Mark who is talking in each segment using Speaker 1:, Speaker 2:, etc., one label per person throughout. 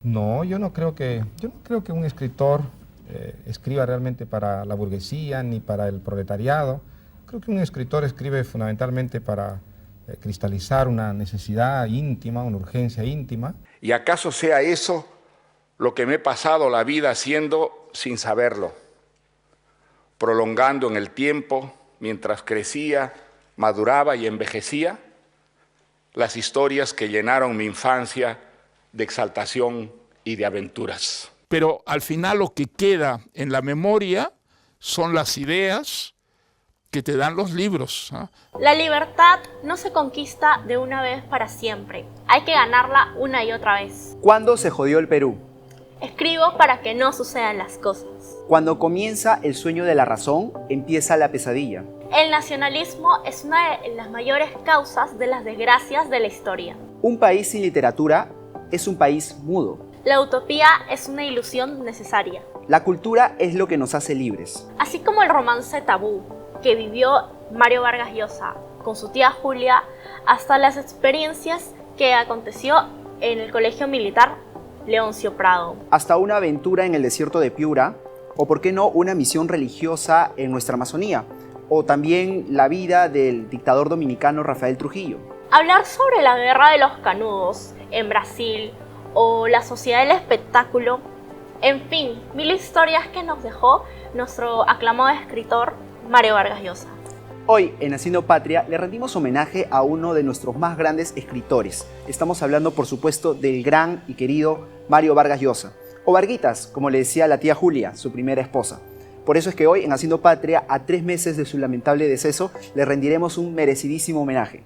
Speaker 1: No, yo no creo que un escritor escriba realmente para la burguesía ni para el proletariado. Creo que un escritor escribe fundamentalmente para cristalizar una necesidad íntima, una urgencia íntima.
Speaker 2: ¿Y acaso sea eso lo que me he pasado la vida haciendo sin saberlo, prolongando en el tiempo, mientras crecía, maduraba y envejecía, las historias que llenaron mi infancia de exaltación y de aventuras?
Speaker 3: Pero al final lo que queda en la memoria son las ideas que te dan los libros, ¿eh?
Speaker 4: La libertad no se conquista de una vez para siempre. Hay que ganarla una y otra vez.
Speaker 5: ¿Cuándo se jodió el Perú?
Speaker 4: Escribo para que no sucedan las cosas.
Speaker 5: Cuando comienza el sueño de la razón, empieza la pesadilla.
Speaker 4: El nacionalismo es una de las mayores causas de las desgracias de la historia.
Speaker 5: Un país sin literatura es un país mudo.
Speaker 4: La utopía es una ilusión necesaria.
Speaker 5: La cultura es lo que nos hace libres.
Speaker 4: Así como el romance tabú que vivió Mario Vargas Llosa con su tía Julia, hasta las experiencias que aconteció en el Colegio Militar Leoncio Prado.
Speaker 5: Hasta una aventura en el desierto de Piura, o por qué no una misión religiosa en nuestra Amazonía, o también la vida del dictador dominicano Rafael Trujillo.
Speaker 4: Hablar sobre la guerra de los canudos en Brasil o la sociedad del espectáculo, en fin, mil historias que nos dejó nuestro aclamado escritor Mario Vargas Llosa.
Speaker 5: Hoy, en Haciendo Patria, le rendimos homenaje a uno de nuestros más grandes escritores. Estamos hablando, por supuesto, del gran y querido Mario Vargas Llosa, o Varguitas, como le decía la tía Julia, su primera esposa. Por eso es que hoy, en Haciendo Patria, a 3 meses de su lamentable deceso, le rendiremos un merecidísimo homenaje.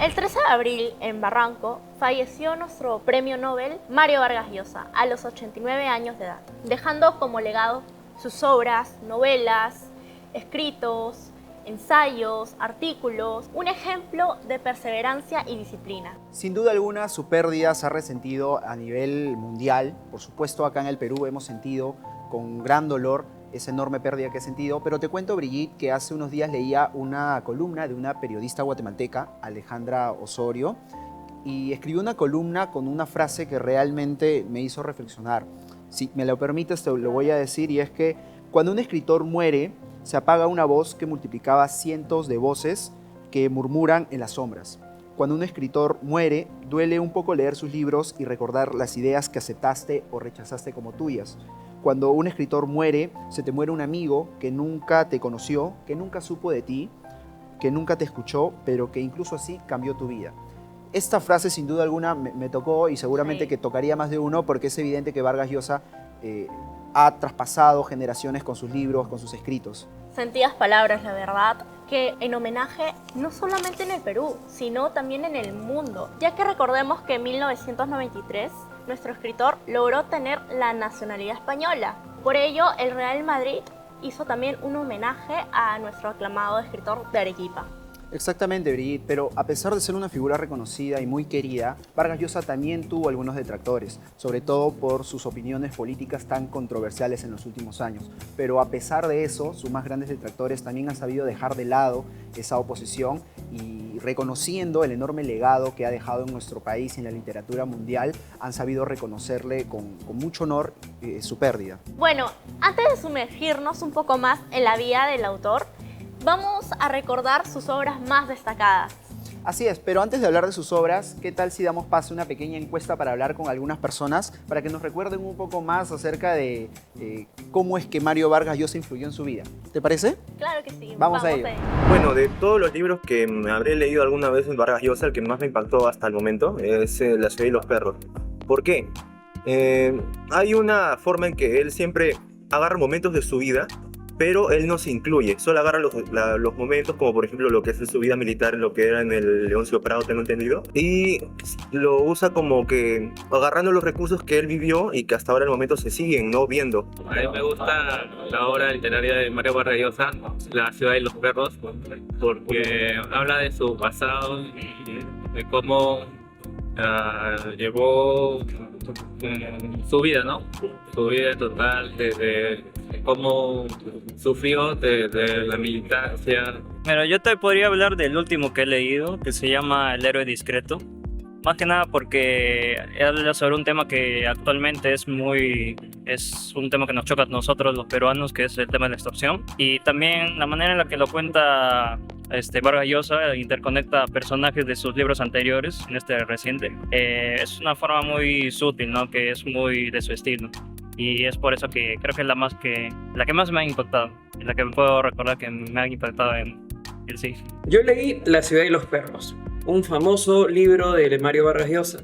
Speaker 4: El 13 de abril, en Barranco, falleció nuestro premio Nobel Mario Vargas Llosa a los 89 años de edad, dejando como legado sus obras, novelas, escritos, ensayos, artículos, un ejemplo de perseverancia y disciplina.
Speaker 5: Sin duda alguna, su pérdida se ha resentido a nivel mundial. Por supuesto, acá en el Perú hemos sentido con gran dolor esa enorme pérdida que he sentido, pero te cuento, Brigitte, que hace unos días leía una columna de una periodista guatemalteca, Alejandra Osorio, y escribió una columna con una frase que realmente me hizo reflexionar. Si me lo permites, te lo voy a decir, y es que cuando un escritor muere, se apaga una voz que multiplicaba cientos de voces que murmuran en las sombras. Cuando un escritor muere, duele un poco leer sus libros y recordar las ideas que aceptaste o rechazaste como tuyas. Cuando un escritor muere, se te muere un amigo que nunca te conoció, que nunca supo de ti, que nunca te escuchó, pero que incluso así cambió tu vida. Esta frase sin duda alguna me tocó y seguramente que tocaría más de uno, porque es evidente que Vargas Llosa ha traspasado generaciones con sus libros, con sus escritos.
Speaker 4: Sentidas palabras, la verdad, que en homenaje no solamente en el Perú, sino también en el mundo, ya que recordemos que en 1993 nuestro escritor logró tener la nacionalidad española. Por ello, el Real Madrid hizo también un homenaje a nuestro aclamado escritor de Arequipa.
Speaker 5: Exactamente, Brigitte, pero a pesar de ser una figura reconocida y muy querida, Vargas Llosa también tuvo algunos detractores, sobre todo por sus opiniones políticas tan controversiales en los últimos años. Pero a pesar de eso, sus más grandes detractores también han sabido dejar de lado esa oposición y, reconociendo el enorme legado que ha dejado en nuestro país y en la literatura mundial, han sabido reconocerle con mucho honor su pérdida.
Speaker 4: Bueno, antes de sumergirnos un poco más en la vida del autor, vamos a recordar sus obras más destacadas.
Speaker 5: Así es, pero antes de hablar de sus obras, ¿qué tal si damos paso a una pequeña encuesta para hablar con algunas personas para que nos recuerden un poco más acerca de cómo es que Mario Vargas Llosa influyó en su vida? ¿Te parece?
Speaker 4: Claro que sí.
Speaker 5: Vamos a ello.
Speaker 6: Bueno, de todos los libros que habré leído alguna vez en Vargas Llosa, el que más me impactó hasta el momento es La ciudad y los perros. ¿Por qué? Hay una forma en que él siempre agarra momentos de su vida pero él no se incluye, solo agarra los momentos, como por ejemplo lo que es su vida militar, lo que era en el Leoncio Prado, tengo entendido, y lo usa como que agarrando los recursos que él vivió y que hasta ahora en el momento se siguen no viendo.
Speaker 7: A mí me gusta la obra literaria de Mario Vargas Llosa, La ciudad y los perros, porque habla de su pasado y de cómo llevó su vida, ¿no? Su vida total, desde cómo sufrió desde la militancia.
Speaker 8: Pero yo te podría hablar del último que he leído, que se llama El héroe discreto. Más que nada porque habla sobre un tema que actualmente es un tema que nos choca a nosotros los peruanos, que es el tema de la extorsión. Y también la manera en la que lo cuenta Vargas Llosa interconecta personajes de sus libros anteriores, en este reciente. Es una forma muy sutil, ¿no? Que es muy de su estilo. Y es por eso que creo que es la que más me ha impactado, y la que me puedo recordar que me ha impactado en el sí.
Speaker 9: Yo leí La ciudad y los perros, un famoso libro de Mario Vargas Llosa,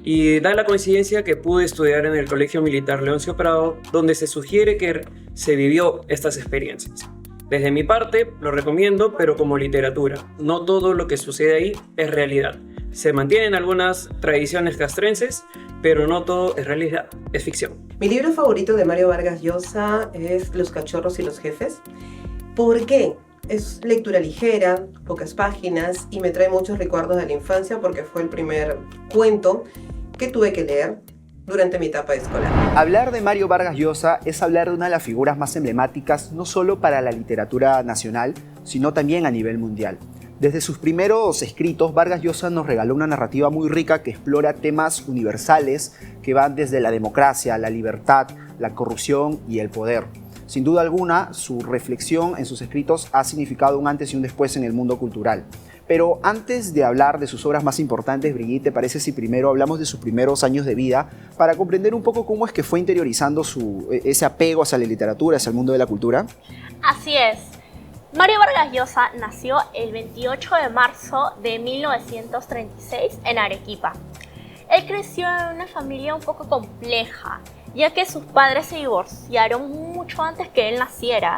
Speaker 9: y da la coincidencia que pude estudiar en el Colegio Militar Leoncio Prado, donde se sugiere que se vivió estas experiencias. Desde mi parte, lo recomiendo, pero como literatura. No todo lo que sucede ahí es realidad. Se mantienen algunas tradiciones castrenses, pero no todo es realidad, es ficción.
Speaker 10: Mi libro favorito de Mario Vargas Llosa es Los cachorros y los jefes. ¿Por qué? Es lectura ligera, pocas páginas, y me trae muchos recuerdos de la infancia porque fue el primer cuento que tuve que leer durante mi etapa escolar.
Speaker 5: Hablar de Mario Vargas Llosa es hablar de una de las figuras más emblemáticas no solo para la literatura nacional, sino también a nivel mundial. Desde sus primeros escritos, Vargas Llosa nos regaló una narrativa muy rica que explora temas universales que van desde la democracia, la libertad, la corrupción y el poder. Sin duda alguna, su reflexión en sus escritos ha significado un antes y un después en el mundo cultural. Pero antes de hablar de sus obras más importantes, Brigitte, ¿te parece si primero hablamos de sus primeros años de vida para comprender un poco cómo es que fue interiorizando ese apego hacia la literatura, hacia el mundo de la cultura?
Speaker 4: Así es. Mario Vargas Llosa nació el 28 de marzo de 1936 en Arequipa. Él creció en una familia un poco compleja, ya que sus padres se divorciaron mucho antes que él naciera,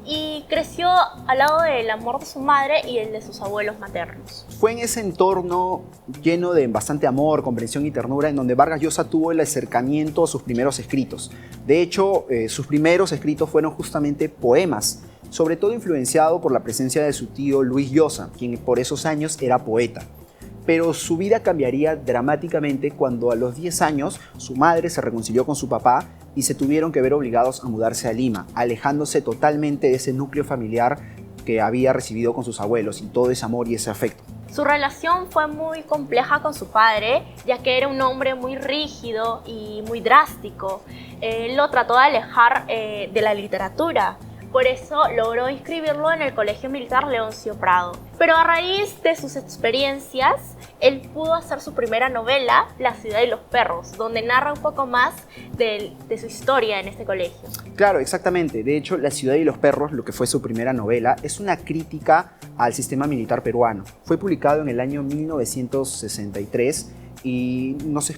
Speaker 4: y creció al lado del amor de su madre y el de sus abuelos maternos.
Speaker 5: Fue en ese entorno lleno de bastante amor, comprensión y ternura en donde Vargas Llosa tuvo el acercamiento a sus primeros escritos. De hecho, sus primeros escritos fueron justamente poemas, sobre todo influenciado por la presencia de su tío Luis Llosa, quien por esos años era poeta. Pero su vida cambiaría dramáticamente cuando a los 10 años su madre se reconcilió con su papá y se tuvieron que ver obligados a mudarse a Lima, alejándose totalmente de ese núcleo familiar que había recibido con sus abuelos y todo ese amor y ese afecto.
Speaker 4: Su relación fue muy compleja con su padre, ya que era un hombre muy rígido y muy drástico. Él lo trató de alejar de la literatura. Por eso logró inscribirlo en el Colegio Militar Leoncio Prado. Pero a raíz de sus experiencias, él pudo hacer su primera novela, La ciudad y los perros, donde narra un poco más de su historia en este colegio.
Speaker 5: Claro, exactamente. De hecho, La ciudad y los perros, lo que fue su primera novela, es una crítica al sistema militar peruano. Fue publicado en el año 1963 y nos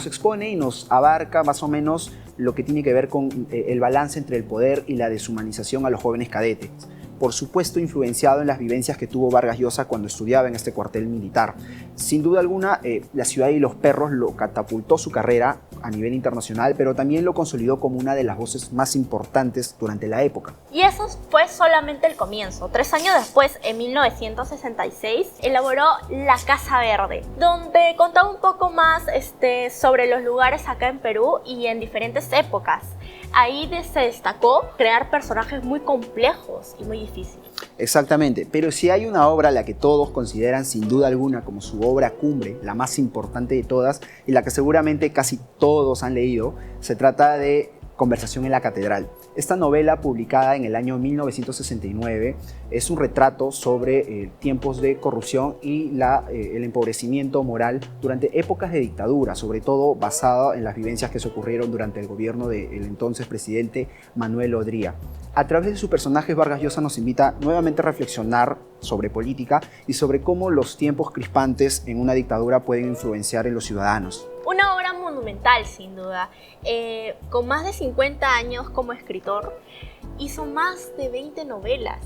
Speaker 5: expone y nos abarca más o menos lo que tiene que ver con el balance entre el poder y la deshumanización a los jóvenes cadetes. Por supuesto, influenciado en las vivencias que tuvo Vargas Llosa cuando estudiaba en este cuartel militar. Sin duda alguna, La ciudad y los perros lo catapultó su carrera a nivel internacional, pero también lo consolidó como una de las voces más importantes durante la época.
Speaker 4: Y eso fue solamente el comienzo. 3 años después, en 1966, elaboró La Casa Verde, donde contaba un poco más sobre los lugares acá en Perú y en diferentes épocas. Ahí se destacó crear personajes muy complejos y muy difíciles.
Speaker 5: Exactamente, pero si hay una obra a la que todos consideran sin duda alguna como su obra cumbre, la más importante de todas y la que seguramente casi todos han leído, se trata de Conversación en la Catedral. Esta novela, publicada en el año 1969, es un retrato sobre tiempos de corrupción y el empobrecimiento moral durante épocas de dictadura, sobre todo basada en las vivencias que se ocurrieron durante el gobierno del entonces presidente Manuel Odría. A través de sus personajes, Vargas Llosa nos invita nuevamente a reflexionar sobre política y sobre cómo los tiempos crispantes en una dictadura pueden influenciar en los ciudadanos.
Speaker 4: Una obra muy monumental, sin duda. Con más de 50 años como escritor, hizo más de 20 novelas,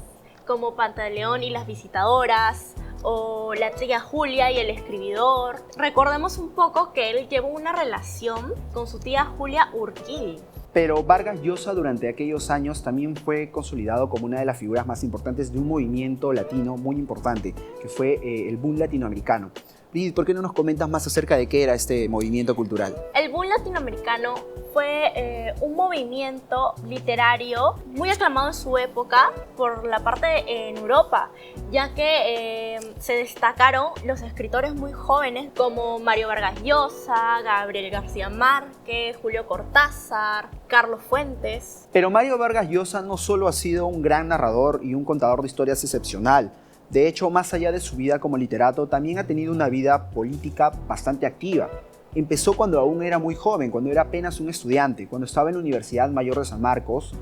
Speaker 4: como Pantaleón y las visitadoras, o La tía Julia y el escribidor. Recordemos un poco que él llevó una relación con su tía Julia Urquidi.
Speaker 5: Pero Vargas Llosa durante aquellos años también fue consolidado como una de las figuras más importantes de un movimiento latino muy importante, que fue el boom latinoamericano. Brigitte, ¿por qué no nos comentas más acerca de qué era este movimiento cultural?
Speaker 4: El boom latinoamericano fue un movimiento literario muy aclamado en su época por la parte en Europa, ya que se destacaron los escritores muy jóvenes como Mario Vargas Llosa, Gabriel García Márquez, Julio Cortázar, Carlos Fuentes.
Speaker 5: Pero Mario Vargas Llosa no solo ha sido un gran narrador y un contador de historias excepcional. De hecho, más allá de su vida como literato, también ha tenido una vida política bastante activa. Empezó cuando aún era muy joven, cuando era apenas un estudiante, cuando estaba en la Universidad Mayor de San Marcos.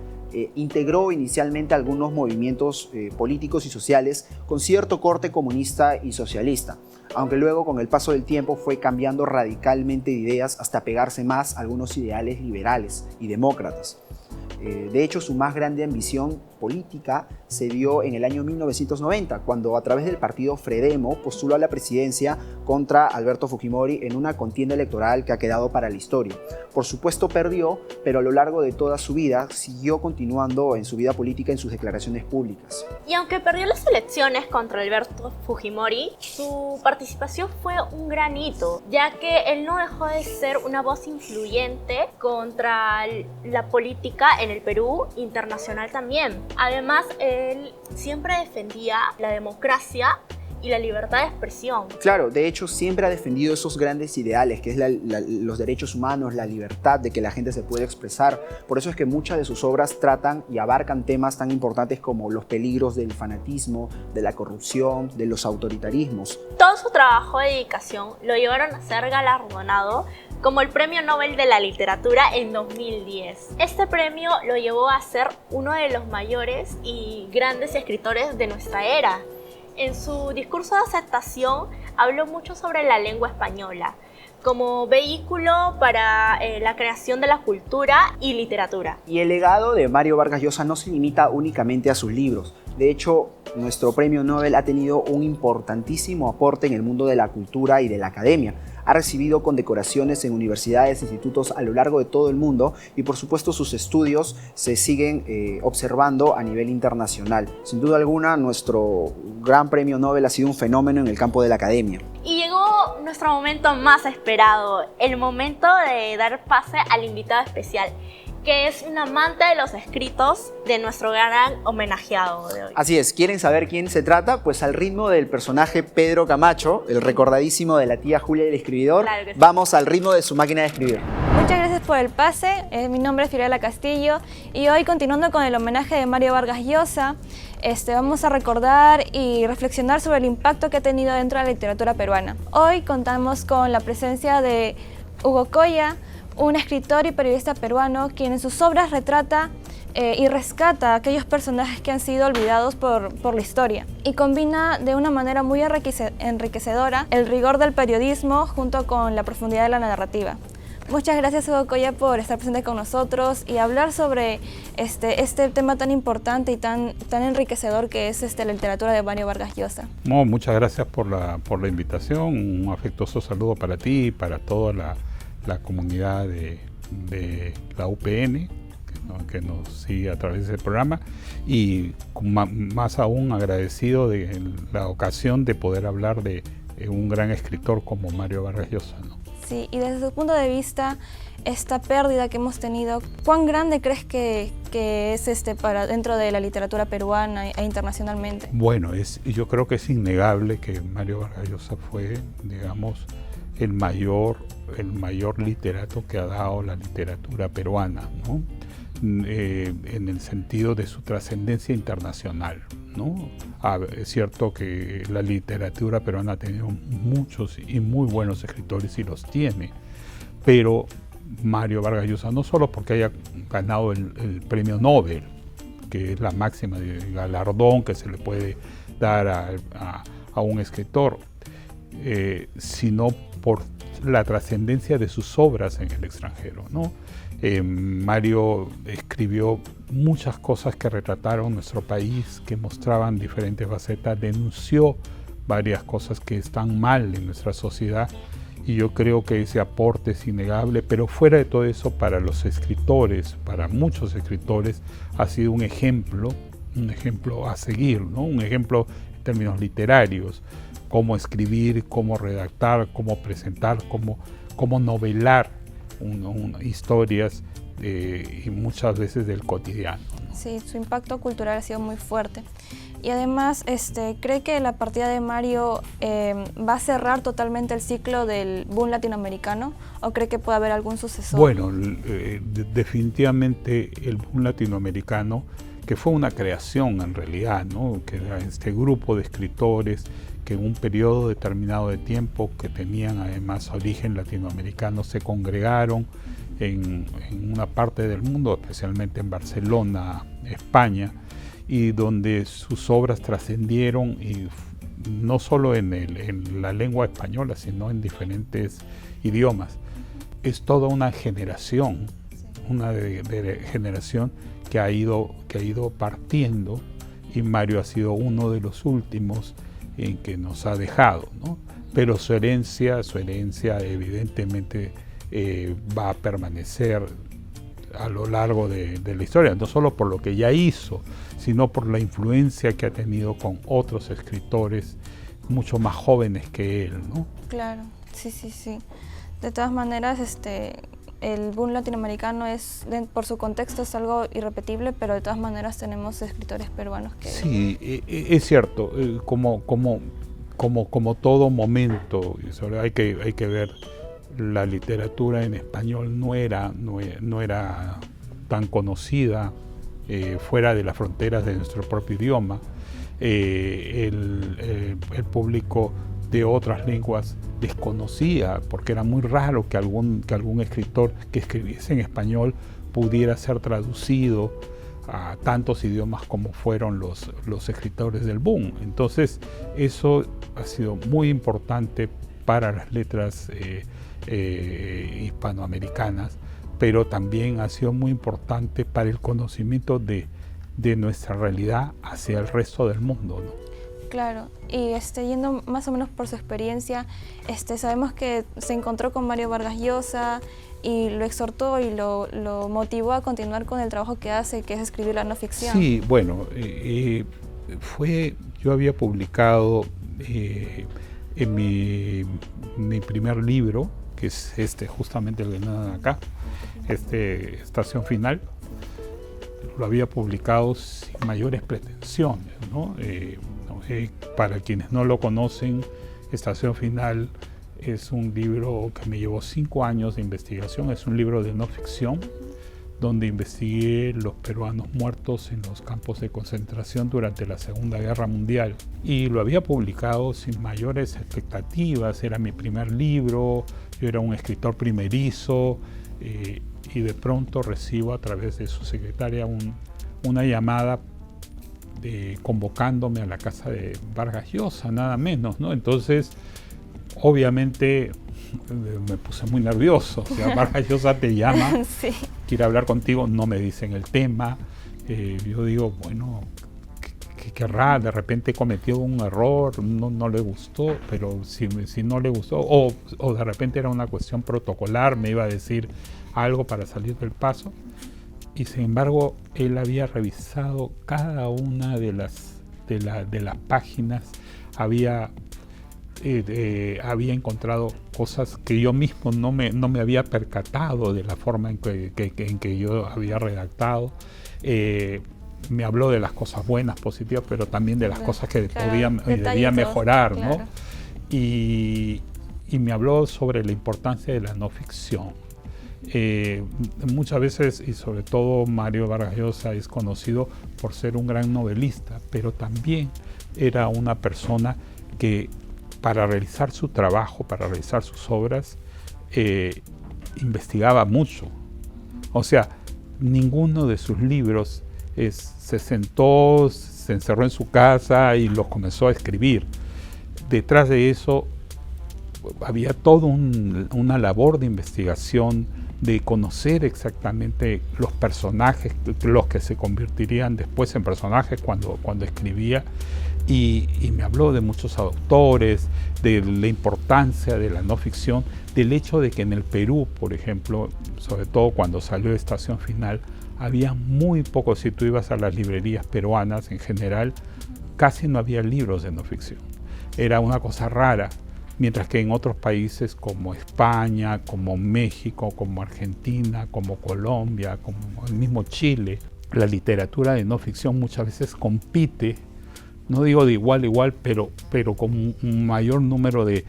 Speaker 5: Integró inicialmente algunos movimientos políticos y sociales con cierto corte comunista y socialista, aunque luego con el paso del tiempo fue cambiando radicalmente de ideas hasta pegarse más a algunos ideales liberales y demócratas. De hecho, su más grande ambición política se dio en el año 1990, cuando a través del partido Fredemo postuló a la presidencia contra Alberto Fujimori en una contienda electoral que ha quedado para la historia. Por supuesto perdió, pero a lo largo de toda su vida siguió continuando en su vida política en sus declaraciones públicas.
Speaker 4: Y aunque perdió las elecciones contra Alberto Fujimori, su participación fue un gran hito, ya que él no dejó de ser una voz influyente contra la política en el Perú, internacional también. Además, él siempre defendía la democracia y la libertad de expresión.
Speaker 5: Claro, de hecho siempre ha defendido esos grandes ideales, que es los derechos humanos, la libertad de que la gente se pueda expresar. Por eso es que muchas de sus obras tratan y abarcan temas tan importantes como los peligros del fanatismo, de la corrupción, de los autoritarismos.
Speaker 4: Todo su trabajo de dedicación lo llevaron a ser galardonado como el Premio Nobel de la Literatura en 2010. Este premio lo llevó a ser uno de los mayores y grandes escritores de nuestra era. En su discurso de aceptación habló mucho sobre la lengua española como vehículo para la creación de la cultura y literatura.
Speaker 5: Y el legado de Mario Vargas Llosa no se limita únicamente a sus libros. De hecho, nuestro premio Nobel ha tenido un importantísimo aporte en el mundo de la cultura y de la academia. Ha recibido condecoraciones en universidades e institutos a lo largo de todo el mundo y por supuesto sus estudios se siguen observando a nivel internacional. Sin duda alguna, nuestro gran premio Nobel ha sido un fenómeno en el campo de la academia.
Speaker 4: Y llegó nuestro momento más esperado, el momento de dar pase al invitado especial, que es un amante de los escritos de nuestro gran homenajeado de hoy.
Speaker 5: Así es, ¿quieren saber quién se trata? Pues al ritmo del personaje Pedro Camacho, el recordadísimo de la tía Julia y el escribidor, claro que sí. Vamos al ritmo de su máquina de escribir.
Speaker 11: Muchas gracias por el pase, mi nombre es Fiorella Castillo y hoy, continuando con el homenaje de Mario Vargas Llosa, vamos a recordar y reflexionar sobre el impacto que ha tenido dentro de la literatura peruana. Hoy contamos con la presencia de Hugo Coya, un escritor y periodista peruano quien en sus obras retrata y rescata a aquellos personajes que han sido olvidados por la historia y combina de una manera muy enriquecedora el rigor del periodismo junto con la profundidad de la narrativa. Muchas gracias, Hugo Coya, por estar presente con nosotros y hablar sobre este tema tan importante y tan enriquecedor que es la literatura de Mario Vargas Llosa.
Speaker 12: No, muchas gracias por la invitación, un afectuoso saludo para ti y para toda la comunidad de la UPN que nos sigue a través del programa y más aún agradecido de la ocasión de poder hablar de un gran escritor como Mario Vargas Llosa, ¿no?
Speaker 11: Sí, y desde tu punto de vista, esta pérdida que hemos tenido, ¿cuán grande crees que es para dentro de la literatura peruana e internacionalmente?
Speaker 12: Bueno, yo creo que es innegable que Mario Vargas Llosa fue, digamos, el mayor literato que ha dado la literatura peruana, ¿no? En el sentido de su trascendencia internacional, ¿no? Es cierto que la literatura peruana ha tenido muchos y muy buenos escritores y los tiene, pero Mario Vargas Llosa, no solo porque haya ganado el premio Nobel, que es la máxima de galardón que se le puede dar a un escritor, sino por la trascendencia de sus obras en el extranjero, ¿no? Mario escribió muchas cosas que retrataron nuestro país, que mostraban diferentes facetas, denunció varias cosas que están mal en nuestra sociedad, y yo creo que ese aporte es innegable. Pero fuera de todo eso, para los escritores, para muchos escritores, ha sido un ejemplo a seguir, ¿no? Un ejemplo en términos literarios, cómo escribir, cómo redactar, cómo presentar, cómo novelar historias y muchas veces del cotidiano, ¿no?
Speaker 11: Sí, su impacto cultural ha sido muy fuerte. Y además, ¿cree que la partida de Mario va a cerrar totalmente el ciclo del boom latinoamericano? ¿O cree que puede haber algún sucesor?
Speaker 12: Bueno, definitivamente el boom latinoamericano, que fue una creación en realidad, ¿no? Que era este grupo de escritores que en un periodo determinado de tiempo, que tenían además origen latinoamericano, se congregaron en una parte del mundo, especialmente en Barcelona, España, y donde sus obras trascendieron, y no solo en la lengua española, sino en diferentes idiomas. Es toda una generación, una generación que ha ido partiendo, y Mario ha sido uno de los últimos en que nos ha dejado, ¿no? Pero su herencia evidentemente va a permanecer a lo largo de la historia, no solo por lo que ya hizo, sino por la influencia que ha tenido con otros escritores mucho más jóvenes que él, ¿no?
Speaker 11: Claro, sí. De todas maneras, el boom latinoamericano por su contexto es algo irrepetible, pero de todas maneras tenemos escritores peruanos que...
Speaker 12: Sí, es cierto, como todo momento, hay que ver, la literatura en español no era tan conocida fuera de las fronteras de nuestro propio idioma. El público de otras lenguas desconocía, porque era muy raro que algún escritor que escribiese en español pudiera ser traducido a tantos idiomas como fueron los escritores del boom. Entonces eso ha sido muy importante para las letras hispanoamericanas, pero también ha sido muy importante para el conocimiento de nuestra realidad hacia el resto del mundo, ¿no?
Speaker 11: Claro, y yendo más o menos por su experiencia, sabemos que se encontró con Mario Vargas Llosa y lo exhortó y lo motivó a continuar con el trabajo que hace, que es escribir la no ficción.
Speaker 12: Sí, bueno, yo había publicado en mi primer libro, que es justamente el que nada acá, Estación Final, lo había publicado sin mayores pretensiones, ¿no? Para quienes no lo conocen, Estación Final es un libro que me llevó 5 años de investigación. Es un libro de no ficción donde investigué los peruanos muertos en los campos de concentración durante la Segunda Guerra Mundial, y lo había publicado sin mayores expectativas. Era mi primer libro, yo era un escritor primerizo, y de pronto recibo a través de su secretaria una llamada convocándome a la casa de Vargas Llosa, nada menos, ¿no? Entonces, obviamente, me puse muy nervioso. O sea, Vargas Llosa te llama,
Speaker 11: sí,
Speaker 12: quiere hablar contigo, no me dicen el tema. Yo digo, bueno, ¿qué querrá? De repente cometió un error, no le gustó, pero si no le gustó, o de repente era una cuestión protocolar, me iba a decir algo para salir del paso. Y sin embargo, él había revisado cada una de las páginas, había encontrado cosas que yo mismo no me había percatado de la forma en que yo había redactado. Me habló de las cosas buenas, positivas, pero también de las cosas que debía mejorar, ¿no?
Speaker 11: Claro.
Speaker 12: Y me habló sobre la importancia de la no ficción. Muchas veces, y sobre todo Mario Vargas Llosa, es conocido por ser un gran novelista, pero también era una persona que, para realizar su trabajo, para realizar sus obras, investigaba mucho. O sea, ninguno de sus libros se sentó, se encerró en su casa y los comenzó a escribir. Detrás de eso había toda una labor de investigación, de conocer exactamente los personajes, los que se convertirían después en personajes cuando escribía, y me habló de muchos autores, de la importancia de la no ficción, del hecho de que en el Perú, por ejemplo, sobre todo cuando salió Estación Final, había muy pocos. Si tú ibas a las librerías peruanas en general, casi no había libros de no ficción. Era una cosa rara, mientras que en otros países como España, como México, como Argentina, como Colombia, como el mismo Chile, la literatura de no ficción muchas veces compite, no digo de igual a igual, pero con un mayor número de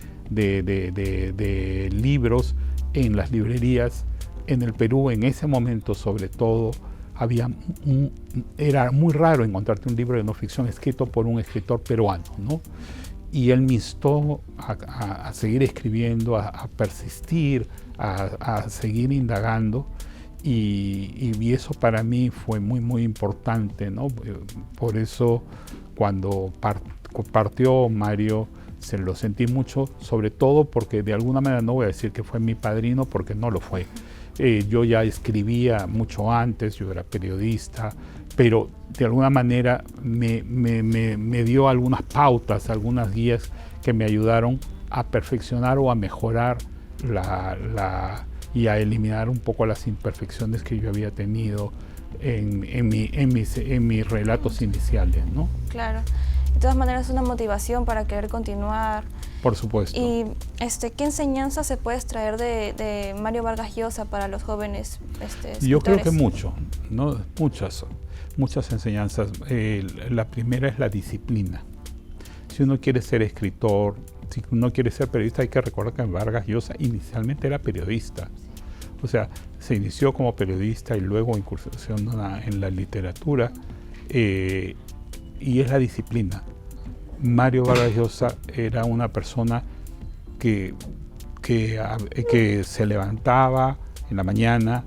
Speaker 12: libros en las librerías. En el Perú, en ese momento sobre todo, era muy raro encontrarte un libro de no ficción escrito por un escritor peruano, ¿no? Y él me instó a seguir escribiendo, a persistir, a seguir indagando, y eso para mí fue muy, muy importante, ¿no? Por eso cuando partió Mario, se lo sentí mucho, sobre todo porque de alguna manera, no voy a decir que fue mi padrino, porque no lo fue. Yo ya escribía mucho antes, yo era periodista, pero de alguna manera me dio algunas pautas, algunas guías que me ayudaron a perfeccionar o a mejorar y a eliminar un poco las imperfecciones que yo había tenido en mis relatos iniciales, ¿no?
Speaker 11: Claro. De todas maneras es una motivación para querer continuar.
Speaker 12: Por supuesto.
Speaker 11: ¿Y qué enseñanza se puede extraer de Mario Vargas Llosa para los jóvenes escritores?
Speaker 12: Yo creo que mucho, ¿no? Muchas enseñanzas. La primera es la disciplina. Si uno quiere ser escritor, si uno quiere ser periodista, hay que recordar que Vargas Llosa inicialmente era periodista. O sea, se inició como periodista y luego incursionó en la literatura, y es la disciplina. Mario Vargas Llosa era una persona que se levantaba en la mañana,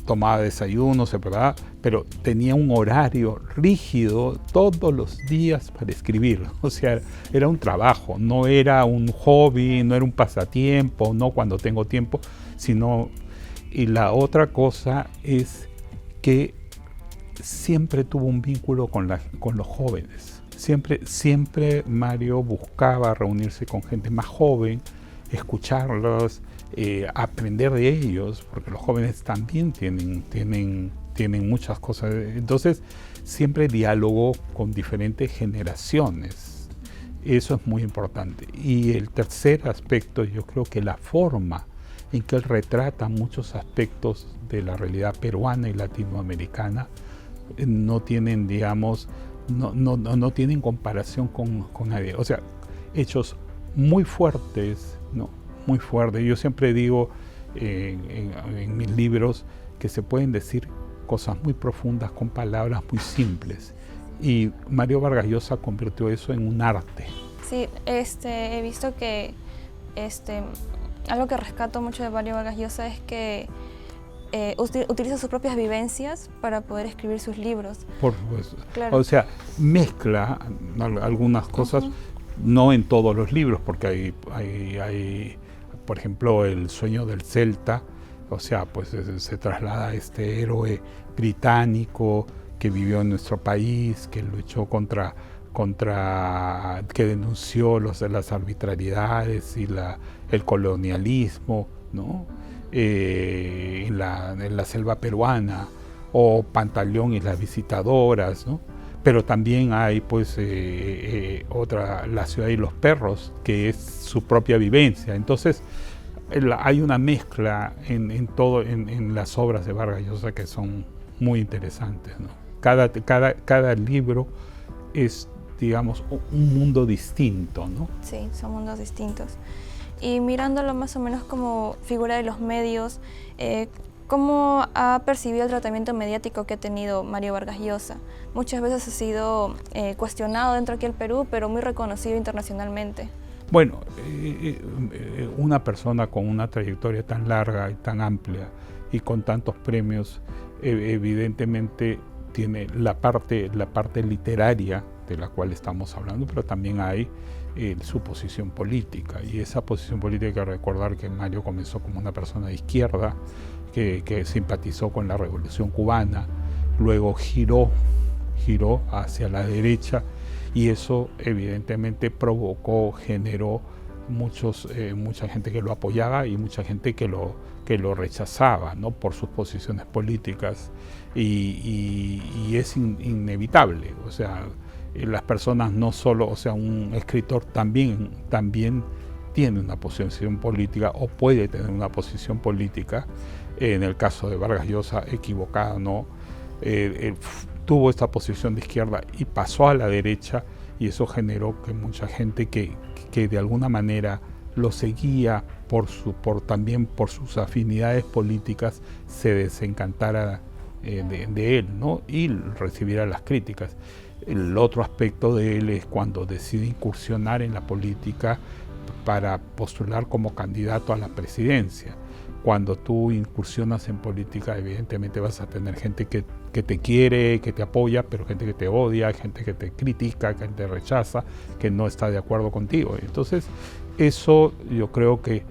Speaker 12: tomaba desayuno, se preparaba, pero tenía un horario rígido todos los días para escribir. O sea, era un trabajo, no era un hobby, no era un pasatiempo, no cuando tengo tiempo, sino... Y la otra cosa es que siempre tuvo un vínculo con los jóvenes. Siempre Mario buscaba reunirse con gente más joven, escucharlos, aprender de ellos, porque los jóvenes también tienen muchas cosas. Entonces, siempre dialogó con diferentes generaciones. Eso es muy importante. Y el tercer aspecto, yo creo que la forma en que él retrata muchos aspectos de la realidad peruana y latinoamericana no tienen, digamos, no tienen comparación con nadie. O sea, hechos muy fuertes, ¿no? Muy fuertes. Yo siempre digo en mis libros que se pueden decir cosas muy profundas con palabras muy simples. Y Mario Vargas Llosa convirtió eso en un arte.
Speaker 11: Sí, he visto que algo que rescato mucho de Mario Vargas Llosa es que utiliza sus propias vivencias para poder escribir sus libros.
Speaker 12: Por supuesto.
Speaker 11: Claro.
Speaker 12: O sea, mezcla algunas cosas, no en todos los libros, porque hay, por ejemplo, El sueño del Celta, o sea, pues se traslada a este héroe británico que vivió en nuestro país, que luchó que denunció las arbitrariedades y el colonialismo, ¿no? En la selva peruana, o Pantaleón y las visitadoras, ¿no? Pero también hay pues otra, La ciudad y los perros, que es su propia vivencia. Entonces hay una mezcla en las obras de Vargas Llosa que son muy interesantes, ¿no? Cada libro es, digamos, un mundo distinto, ¿no?
Speaker 11: Sí, son mundos distintos. Y mirándolo más o menos como figura de los medios, ¿cómo ha percibido el tratamiento mediático que ha tenido Mario Vargas Llosa? Muchas veces ha sido cuestionado dentro aquí del Perú, pero muy reconocido internacionalmente.
Speaker 12: Bueno, una persona con una trayectoria tan larga y tan amplia y con tantos premios, evidentemente tiene la parte literaria, de la cual estamos hablando, pero también hay su posición política. Y esa posición política hay que recordar que Mario comenzó como una persona de izquierda, que simpatizó con la Revolución Cubana, luego giró hacia la derecha, y eso evidentemente generó mucha gente que lo apoyaba y mucha gente que lo rechazaba, ¿no? Por sus posiciones políticas, y es inevitable. O sea, las personas no solo, o sea, un escritor también tiene una posición política o puede tener una posición política. En el caso de Vargas Llosa, equivocada, ¿no? Tuvo esta posición de izquierda y pasó a la derecha, y eso generó que mucha gente que de alguna manera lo seguía también por sus afinidades políticas se desencantara de él, ¿no? Y recibiera las críticas. El otro aspecto de él es cuando decide incursionar en la política para postular como candidato a la presidencia. Cuando tú incursionas en política, evidentemente vas a tener gente que te quiere, que te apoya, pero gente que te odia, gente que te critica, que te rechaza, que no está de acuerdo contigo. Entonces, eso yo creo que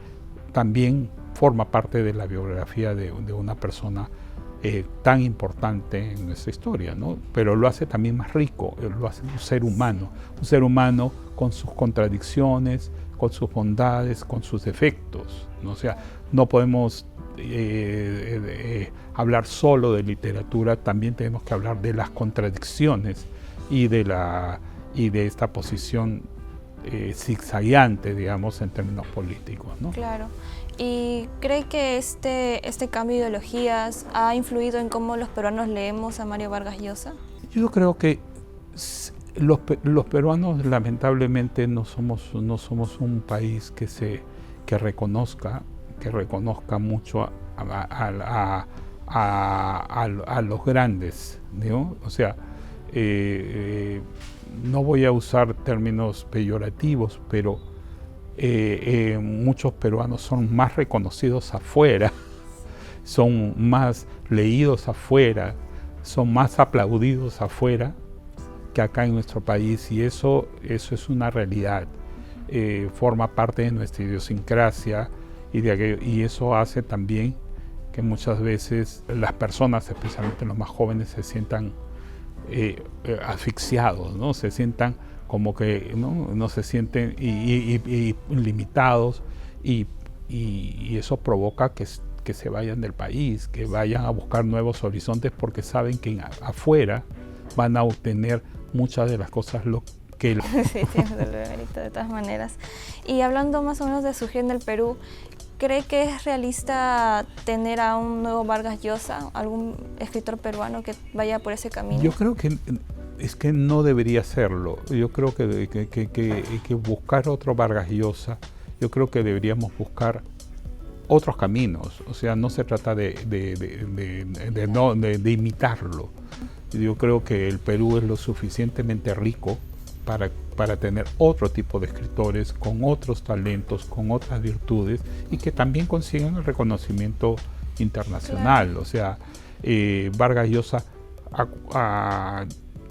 Speaker 12: también forma parte de la biografía de una persona tan importante en nuestra historia, ¿no? Pero lo hace también más rico, lo hace un ser humano con sus contradicciones, con sus bondades, con sus defectos, ¿no? O sea, no podemos hablar solo de literatura, también tenemos que hablar de las contradicciones y de esta posición zigzagueante, digamos, en términos políticos, ¿no?
Speaker 11: Claro. ¿Y cree que este cambio de ideologías ha influido en cómo los peruanos leemos a Mario Vargas Llosa?
Speaker 12: Yo creo que los peruanos lamentablemente no somos un país que reconozca mucho a los grandes, ¿no? O sea, no voy a usar términos peyorativos, pero muchos peruanos son más reconocidos afuera, son más leídos afuera, son más aplaudidos afuera que acá en nuestro país, y eso es una realidad, forma parte de nuestra idiosincrasia, y eso hace también que muchas veces las personas, especialmente los más jóvenes, se sientan asfixiados, ¿no? Se sientan como que no se sienten y limitados, y eso provoca que se vayan del país, que vayan a buscar nuevos horizontes, porque saben que afuera van a obtener muchas de las cosas que...
Speaker 11: Sí, tienes el mérito de todas maneras. Y hablando más o menos de surgir en el Perú, ¿cree que es realista tener a un nuevo Vargas Llosa, algún escritor peruano que vaya por ese camino?
Speaker 12: Yo creo que no debería serlo. Yo creo que buscar otro Vargas Llosa, yo creo que deberíamos buscar otros caminos. O sea, no se trata de imitarlo. Yo creo que el Perú es lo suficientemente rico para tener otro tipo de escritores con otros talentos, con otras virtudes, y que también consigan el reconocimiento internacional. Claro. O sea, Vargas Llosa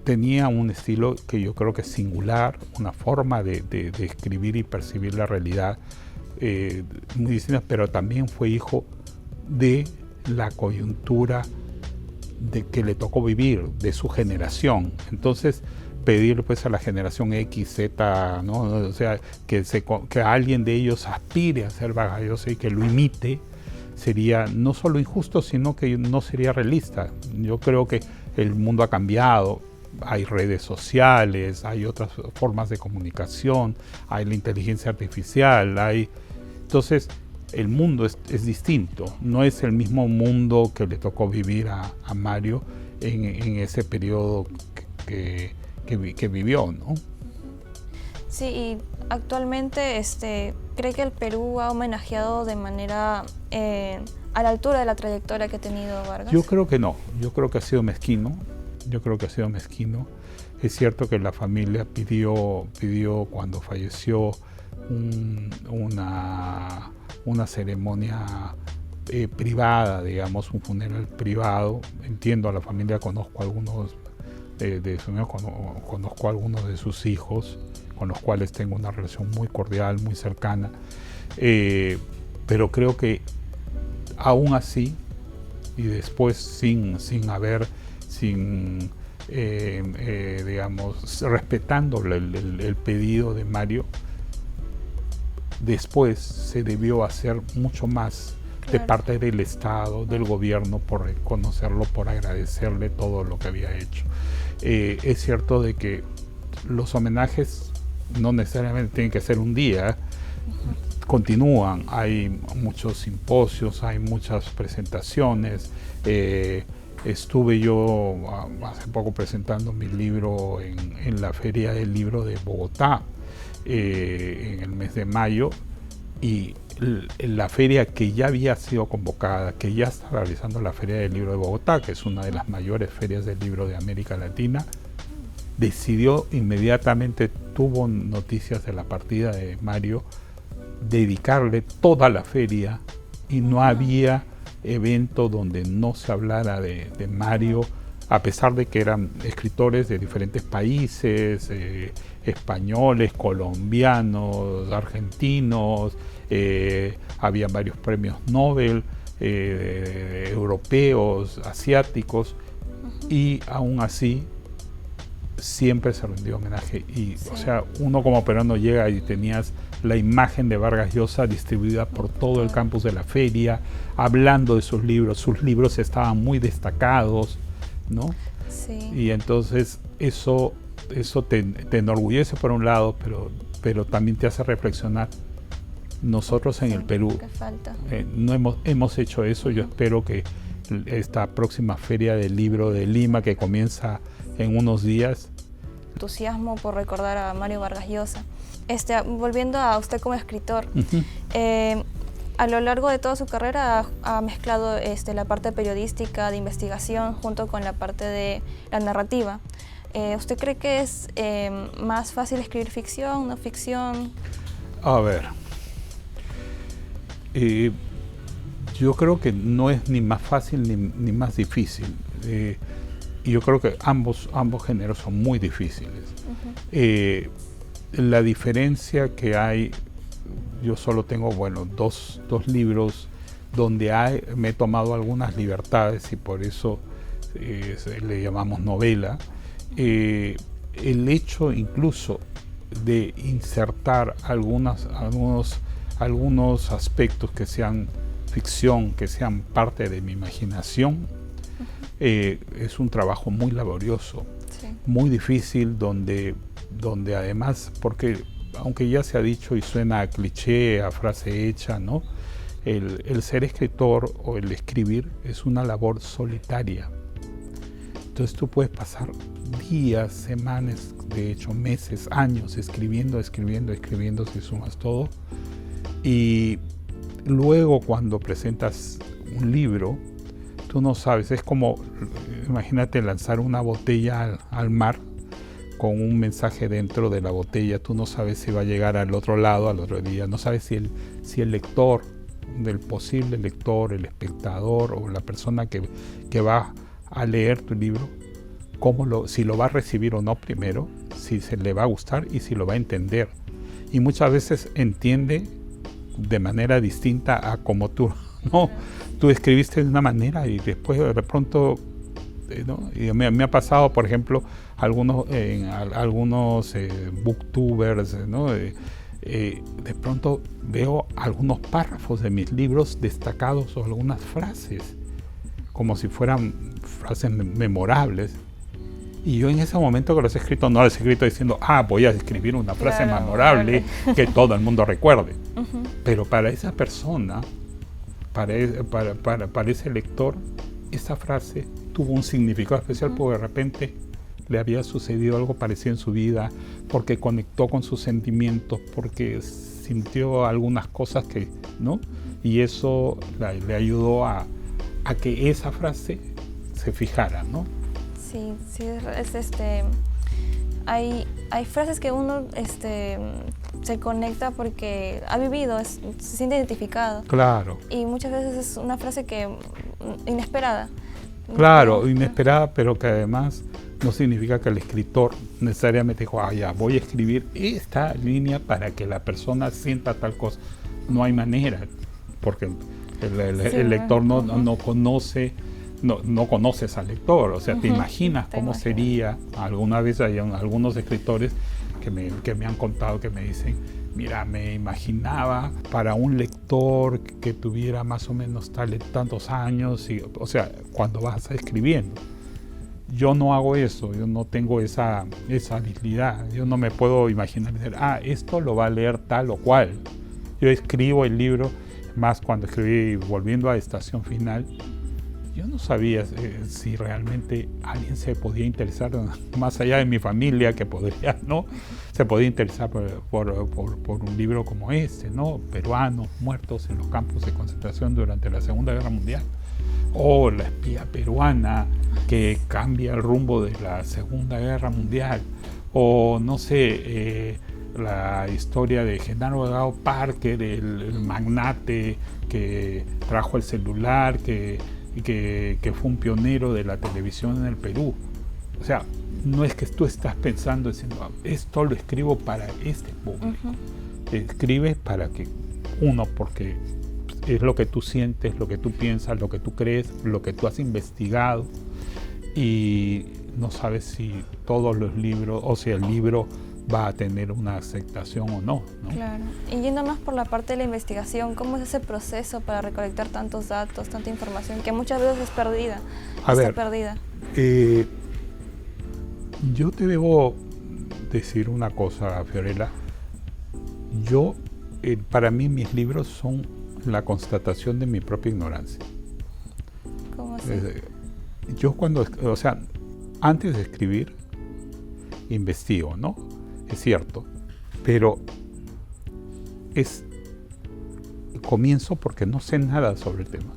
Speaker 12: tenía un estilo que yo creo que es singular, una forma de escribir y percibir la realidad muy distinta, pero también fue hijo de la coyuntura que le tocó vivir, de su generación. Entonces, pedir pues a la generación X, Z, ¿no? O sea, que alguien de ellos aspire a ser Vargas Llosa y que lo imite, sería no solo injusto, sino que no sería realista. Yo creo que el mundo ha cambiado, hay redes sociales, hay otras formas de comunicación, hay la inteligencia artificial, entonces el mundo es distinto, no es el mismo mundo que le tocó vivir a Mario en ese periodo que vivió, ¿no?
Speaker 11: Sí, y actualmente ¿cree que el Perú ha homenajeado de manera a la altura de la trayectoria que ha tenido Vargas?
Speaker 12: Yo creo que no, yo creo que ha sido mezquino, Es cierto que la familia pidió cuando falleció una ceremonia privada, digamos, un funeral privado. Entiendo a la familia, conozco a algunos de su medio, conozco a algunos de sus hijos, con los cuales tengo una relación muy cordial, muy cercana, pero creo que aún así, y después digamos, respetando el pedido de Mario, después se debió hacer mucho más de parte del Estado, del gobierno, por reconocerlo, por agradecerle todo lo que había hecho. Es cierto de que los homenajes no necesariamente tienen que ser un día, continúan, hay muchos simposios, hay muchas presentaciones. Estuve yo hace poco presentando mi libro en la Feria del Libro de Bogotá en el mes de mayo, y la feria que ya había sido convocada, que ya está realizando la Feria del Libro de Bogotá, que es una de las mayores ferias del libro de América Latina, decidió inmediatamente, tuvo noticias de la partida de Mario, dedicarle toda la feria, y no había evento donde no se hablara de Mario, a pesar de que eran escritores de diferentes países, españoles, colombianos, argentinos, había varios premios Nobel, europeos, asiáticos, y aún así siempre se rindió homenaje. Y o sea, uno como peruano llega y tenías la imagen de Vargas Llosa distribuida por todo el campus de la feria, hablando de sus libros estaban muy destacados, ¿no?
Speaker 11: Sí.
Speaker 12: Y entonces eso te enorgullece por un lado, pero también te hace reflexionar. Nosotros en el Perú no hemos hecho eso. Yo espero que esta próxima Feria del Libro de Lima, que comienza en unos días,
Speaker 11: entusiasmo por recordar a Mario Vargas Llosa. Volviendo a usted como escritor, a lo largo de toda su carrera ha mezclado la parte periodística, de investigación, junto con la parte de la narrativa. ¿Usted cree que es más fácil escribir ficción, no ficción?
Speaker 12: A ver, yo creo que no es ni más fácil ni más difícil. Y yo creo que ambos géneros son muy difíciles. La diferencia que hay, yo solo tengo, dos libros donde me he tomado algunas libertades, y por eso le llamamos novela. El hecho incluso de insertar algunos aspectos que sean ficción, que sean parte de mi imaginación, es un trabajo muy laborioso, muy difícil, donde además, porque aunque ya se ha dicho y suena a cliché, a frase hecha, ¿no? El ser escritor o el escribir es una labor solitaria. Entonces tú puedes pasar días, semanas, de hecho meses, años escribiendo, si sumas todo. Y luego cuando presentas un libro, tú no sabes, es como, imagínate lanzar una botella al mar con un mensaje dentro de la botella. Tú no sabes si va a llegar al otro lado, al otro día. No sabes si el lector, del posible lector, el espectador o la persona que va a leer tu libro, si lo va a recibir o no primero, si se le va a gustar y si lo va a entender. Y muchas veces entiende de manera distinta a como tú, ¿no? Tú escribiste de una manera y después de pronto, ¿no? Y me ha pasado, por ejemplo, algunos booktubers, ¿no? De pronto veo algunos párrafos de mis libros destacados o algunas frases, como si fueran frases memorables. Y yo en ese momento que los he escrito, no los he escrito diciendo, voy a escribir una frase memorable que todo el mundo recuerde. Pero para esa persona, para ese lector, esa frase tuvo un significado especial porque de repente le había sucedido algo parecido en su vida, porque conectó con sus sentimientos, porque sintió algunas cosas que, ¿no? Y eso le ayudó a que esa frase se fijara, ¿no?
Speaker 11: Sí, hay frases que uno se conecta porque ha vivido, se siente identificado.
Speaker 12: Claro.
Speaker 11: Y muchas veces es una frase inesperada.
Speaker 12: Claro, inesperada, pero que además no significa que el escritor necesariamente dijo, ya, voy a escribir esta línea para que la persona sienta tal cosa. No hay manera, porque el lector no conoce al lector, o sea, te imaginas cómo sería. Alguna vez hay algunos escritores que me han contado, que me dicen, mira, me imaginaba para un lector que tuviera más o menos tantos años, o sea, cuando vas escribiendo. Yo no hago eso, yo no tengo esa habilidad, yo no me puedo imaginar decir, esto lo va a leer tal o cual. Yo escribo el libro, más cuando escribí Volviendo a Estación Final, yo no sabía si realmente alguien se podía interesar, más allá de mi familia, que podría, ¿no? Se podía interesar por un libro como este, ¿no? Peruanos muertos en los campos de concentración durante la Segunda Guerra Mundial. O La espía peruana que cambia el rumbo de la Segunda Guerra Mundial. O, no sé, la historia de Genaro Delgado Parker, el magnate que trajo el celular, que fue un pionero de la televisión en el Perú. O sea, no es que tú estás pensando diciendo, esto lo escribo para este público. Escribes para que, porque es lo que tú sientes, lo que tú piensas, lo que tú crees, lo que tú has investigado, y no sabes si todos los libros, o si el libro va a tener una aceptación o no, ¿no?
Speaker 11: Claro. Y yéndonos por la parte de la investigación, ¿cómo es ese proceso para recolectar tantos datos, tanta información que muchas veces es perdida? Está perdida.
Speaker 12: Yo te debo decir una cosa, Fiorella. Para mí mis libros son la constatación de mi propia ignorancia.
Speaker 11: ¿Cómo así?
Speaker 12: Yo antes de escribir, investigo, ¿no? Es cierto, pero comienzo porque no sé nada sobre el tema.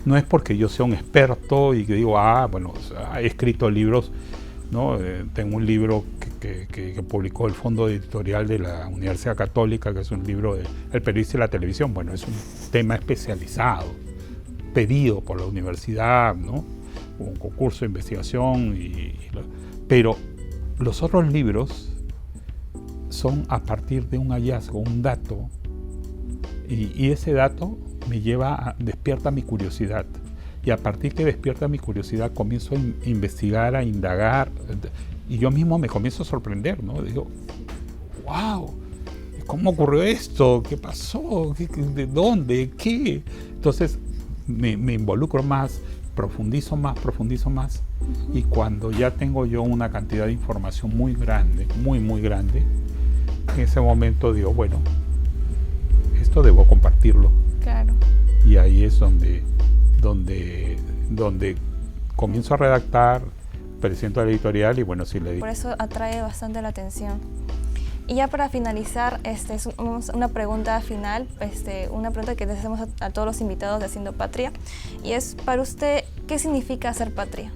Speaker 12: No es porque yo sea un experto y que digo, he escrito libros, ¿no? Tengo un libro que publicó el Fondo Editorial de la Universidad Católica, que es un libro de El periodista y la televisión. Bueno, es un tema especializado, pedido por la universidad, ¿no? Un concurso de investigación, pero los otros libros son a partir de un hallazgo, un dato, y ese dato me despierta mi curiosidad, y a partir que despierta mi curiosidad comienzo a investigar, a indagar, y yo mismo me comienzo a sorprender, ¿no? Digo, wow, ¿cómo ocurrió esto? ¿Qué pasó? ¿De dónde? ¿Qué? Entonces me involucro más, profundizo más, y cuando ya tengo yo una cantidad de información muy grande, muy grande, en ese momento digo, bueno, esto debo compartirlo.
Speaker 11: Claro.
Speaker 12: Y ahí es donde comienzo a redactar, presento a la editorial y bueno, sí le digo.
Speaker 11: Por eso atrae bastante la atención. Y ya para finalizar, es una pregunta final, una pregunta que les hacemos a todos los invitados de Haciendo Patria, y es, para usted, ¿qué significa hacer patria?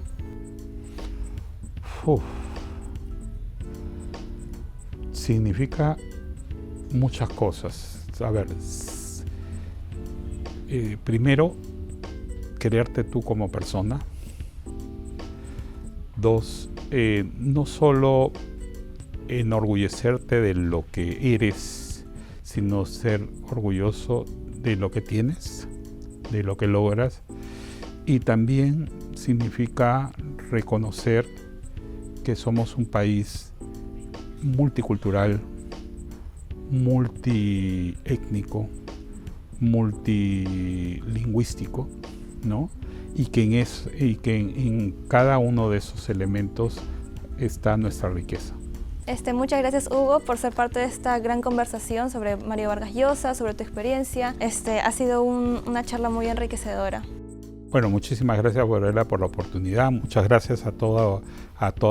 Speaker 12: Significa muchas cosas. A ver, primero, quererte tú como persona. Dos, no solo enorgullecerte de lo que eres, sino ser orgulloso de lo que tienes, de lo que logras. Y también significa reconocer que somos un país multicultural, multiétnico, multilingüístico, ¿no? Y que en cada uno de esos elementos está nuestra riqueza.
Speaker 11: Muchas gracias, Hugo, por ser parte de esta gran conversación sobre Mario Vargas Llosa, sobre tu experiencia. Ha sido una charla muy enriquecedora.
Speaker 12: Bueno, muchísimas gracias, Fiorella, por la oportunidad. Muchas gracias a toda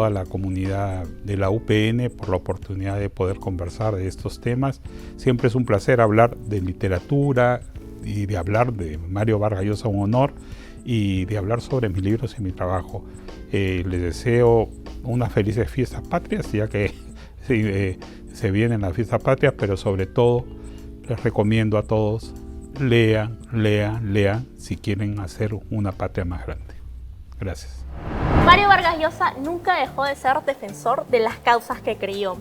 Speaker 12: la comunidad de la UPN por la oportunidad de poder conversar de estos temas. Siempre es un placer hablar de literatura y de hablar de Mario Vargas Llosa, un honor, y de hablar sobre mis libros y mi trabajo. Les deseo unas felices fiestas patrias, ya que se vienen las fiestas patrias, pero sobre todo les recomiendo a todos, lean si quieren hacer una patria más grande. Gracias.
Speaker 4: Mario Vargas Llosa nunca dejó de ser defensor de las causas que creyó,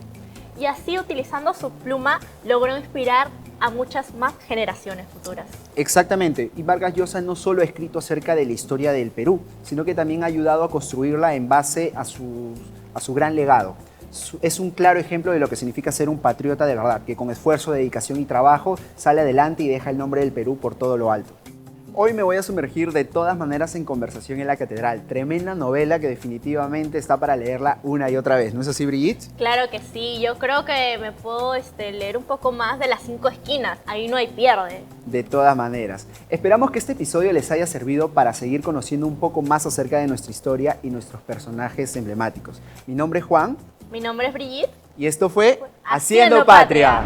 Speaker 4: y así, utilizando su pluma, logró inspirar a muchas más generaciones futuras.
Speaker 5: Exactamente, y Vargas Llosa no solo ha escrito acerca de la historia del Perú, sino que también ha ayudado a construirla en base a su gran legado. Es un claro ejemplo de lo que significa ser un patriota de verdad, que con esfuerzo, dedicación y trabajo sale adelante y deja el nombre del Perú por todo lo alto. Hoy me voy a sumergir de todas maneras en Conversación en la Catedral, tremenda novela que definitivamente está para leerla una y otra vez, ¿no es así, Brigitte?
Speaker 4: Claro que sí, yo creo que me puedo leer un poco más de Las 5 esquinas, ahí no hay pierde.
Speaker 5: De todas maneras, esperamos que este episodio les haya servido para seguir conociendo un poco más acerca de nuestra historia y nuestros personajes emblemáticos. Mi nombre es Juan.
Speaker 4: Mi nombre es Brigitte.
Speaker 5: Y esto fue Haciendo Patria.